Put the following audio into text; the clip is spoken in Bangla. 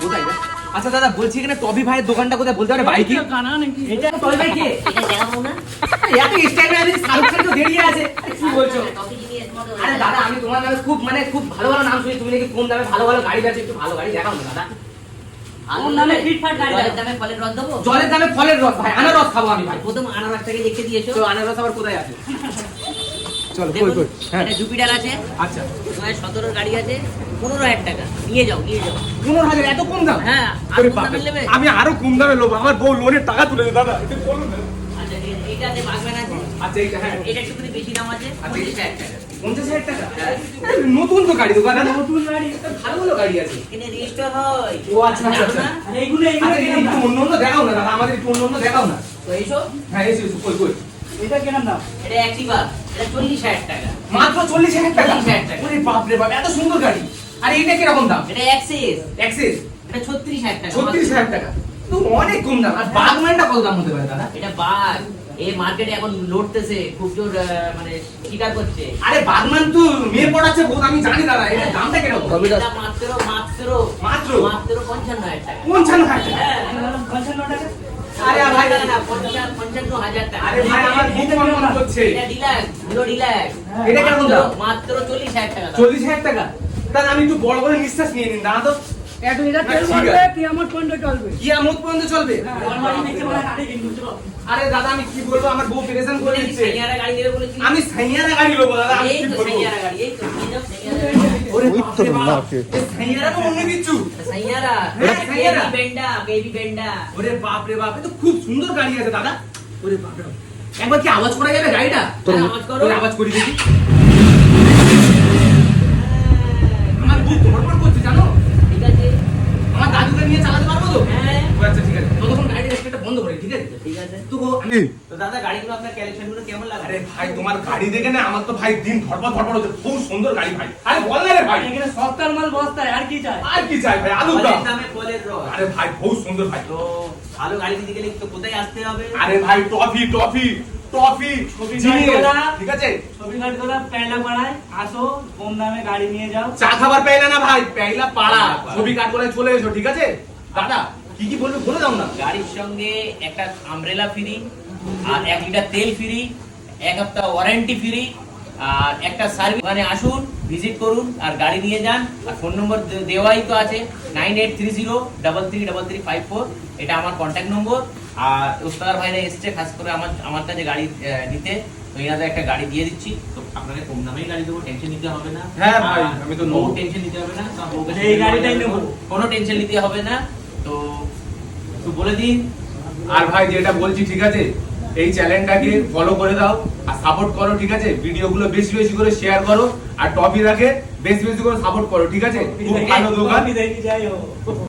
কোথায় গো? আচ্ছা দাদা বলছি এখানে টবি ভাইয়ের দোকানটা কোথায় বলতে পারে? বাইকে কানা নাকি? এটা টবি ভাই কে? এটা দেখাবো না? এত স্টাইলে আছে, শাহরুখ খান তো দাঁড়িয়ে আছে। কি বলছো? টপি জিনিস মতো আরে দাদা আমি তোমার নামে খুব ভালো ভালো নাম শুনি, তুমি নাকি কম দামে ভালো ভালো গাড়ি আছে, একটু ভালো গাড়ি দেখাও না দাদা। ওর নামে ফিটফাট গাড়ি, জলের দামে ফলের রস দেবো? জলের দামে ফলের রস ভাই, আনারস খাবো আমি ভাই। প্রথম আনারসটাকে লিখে দিয়েছো। তো আনারস আবার কোথায় আছে? চলো দেখুন, কই হ্যাঁ এটা জুপিটার আছে, আচ্ছা 2017 গাড়ি আছে, 15,000 টাকা। নিয়ে যাও, নিয়ে যাও। 15,000 এত কম দাম? হ্যাঁ, আর আরে কোন বাপরে, দামে নেবে? আমি আরো কম দামে নেবো, আমার বউ লোনের টাকা তুলে দে দাদা, এটা বলুন না। আচ্ছা, এইটা আছে, বাগম্যান আছে। আচ্ছা এইটা হ্যাঁ এটা একটুখানি বেশি দাম আছে, 50,000 টাকা। 50,000 টাকা? নতুন তো গাড়ি দোকান, নতুন গাড়ি তো ভালো ভালো গাড়ি আছে। এখানে রেজিস্টার হয়। ও আচ্ছা আচ্ছা জানো আচ্ছা। না? এইগুলো আচ্ছা, একটু অন্য অন্য দেখাও না দাদা, আমাদের একটু অন্য অন্য দেখাও না। তো এইসব, হ্যাঁ এসো এসো, কই এটা কেনার দাম? এটা অ্যাক্টিভা, এটা 40,000 টাকা। মাত্র 40,000 টাকা? 40,000 টাকা। ওরে বাপ রে বাপ, এত সুন্দর গাড়ি। আর এইটা কিরকম দাম? এটা অ্যাক্সেস, অ্যাক্সেস এটা 36,000 টাকা। 36,000 টাকা, তো অনেক কম দাম। আর বাগম্যানটা কত দাম হতে পারে দাদা? এটা বাগ, এই মার্কেটে এখন লড়তেছে, খুব জোর মানে স্বীকার করছে। আরে বাগম্যান তো মেয়ে পড়াচ্ছে বহুত, আমি জানি দাদা, এটা দামটা কিরকম? এটা মাত্র মাত্র মাত্র মাত্র 55,000 টাকা। 55,000 টাকা? হ্যাঁ, 55 টাকা? আরে ভাই, না, 55,000 টাকা। আরে ভাই আমার বুক মন করছে। এটা ডিলাক্স, হিরো ডিলাক্স। এটা কিরকম দাম? মাত্র 40,000 টাকা দাম। 40,000 টাকা? তাহলে আমি একটু বড় করে নিঃশ্বাস নিয়ে নিন দাদা। তো এত এটা তেল ঠিক ভরবে, আছে। কিয়ামত পর্যন্ত চলবে। কিয়ামত পর্যন্ত চলবে? আমার বাড়ি নিচে বলে গাড়ি কিনবো, চলো। আরে দাদা আমি কি বলবো, আমার বউ পেরেশান করে দিচ্ছে। সাইয়ারা গাড়ি নেবে বলেছিলি? আমি সাইয়ারা গাড়ি নেবো দাদা, আমি এই কি তো বলবো? সাইয়ারা গাড়ি, এই তো নিয়ে যাও সাইয়ারা গাড়ি। ওরে বাপ রে বাপ, এই সাইয়ারা তো অন্য কিছু। সাইয়ারা, হ্যাঁ, সাইয়ারা। বেবি বেন্ডা। ওরে বাপ রে বাপ, এ তো খুব সুন্দর গাড়ি আছে দাদা। ওরে বাপ রে বাপ, একবার কি আওয়াজ করা যাবে গাড়িটা? আওয়াজ করো। ওরে আওয়াজ করি দেখি। আমার বুক ধড়ফড় করছে জানো। ঠিক আছে, আমার দাদুকে নিয়ে চালাতে পারবো তো? হ্যাঁ, ও আচ্ছা ঠিক আছে, ততক্ষণ গাড়ির স্পিডটা বন্ধ করে, ঠিক আছে? ঠিক আছে। তো তো দাদা গাড়িগুলো আপনার কালেকশনগুলো কেমন লাগে? আরে ভাই তোমার গাড়ি দেখে না আমার তো ভাই দিন ধড়পড় ধড়পড় হচ্ছে, খুব সুন্দর গাড়ি ভাই। আরে বল না রে ভাই, এখানে সস্তার মাল বস্তায়, আর কি চাই? আর কি চাই ভাই, আলুর ফলের দাম। দামে ফলের রস। আরে ভাই বহুত সুন্দর ভাই। তো ভালো গাড়ি দিতে গেলে তো কোথায় আসতে হবে? আরে ভাই টফি টফি টফি ছবি জিনিস, গাড়ি তোলা। ঠিক আছে? ছবি গাড়ি তোলা, পেলা পাড়ায় আসো, কম দামে গাড়ি নিয়ে যাও। চা খাবার পেলে না ভাই, পেইলা পাড়া, ছবি কাট করে চলে এসো, ঠিক আছে? দাদা কি কি বলবে বলে দাও না। গাড়ির সঙ্গে একটা আমব্রেলা ফ্রি, আর 1 লিটার তেল ফ্রি, 1 সপ্তাহ ওয়ারেন্টি ফ্রি, আর একটা সার্ভিস। মানে আসুন, ভিজিট করুন আর গাড়ি নিয়ে যান। আর ফোন নম্বর দেওয়াই তো আছে, 9830333354। এটা আমার কন্ট্যাক্ট নম্বর। আর ওস্তাদার ভাইরা এসছে খাস করে আমার কাছে গাড়ি নিতে, তো এনাদের একটা গাড়ি দিয়ে দিচ্ছি। তো আপনাকে কম দামেই গাড়ি দেবো, টেনশন নিতে হবে না। হ্যাঁ ভাই, আমি তো নেবো। টেনশন নিতে হবে না, এই গাড়িটাই নেবো। কোনো টেনশন নিতে হবে না। তো একটু বলে দিন। আর ভাই যেটা বলছি ঠিক আছে, এই চ্যানেলটাকে ফলো করে দাও আর সাপোর্ট করো, ঠিক আছে? ভিডিওগুলো বেশি বেশি করে শেয়ার করো, আর টপি রাখে বেশি বেশি করে সাপোর্ট করো, ঠিক আছে? খুব ভালো দোকান। দেখি যাই হোক।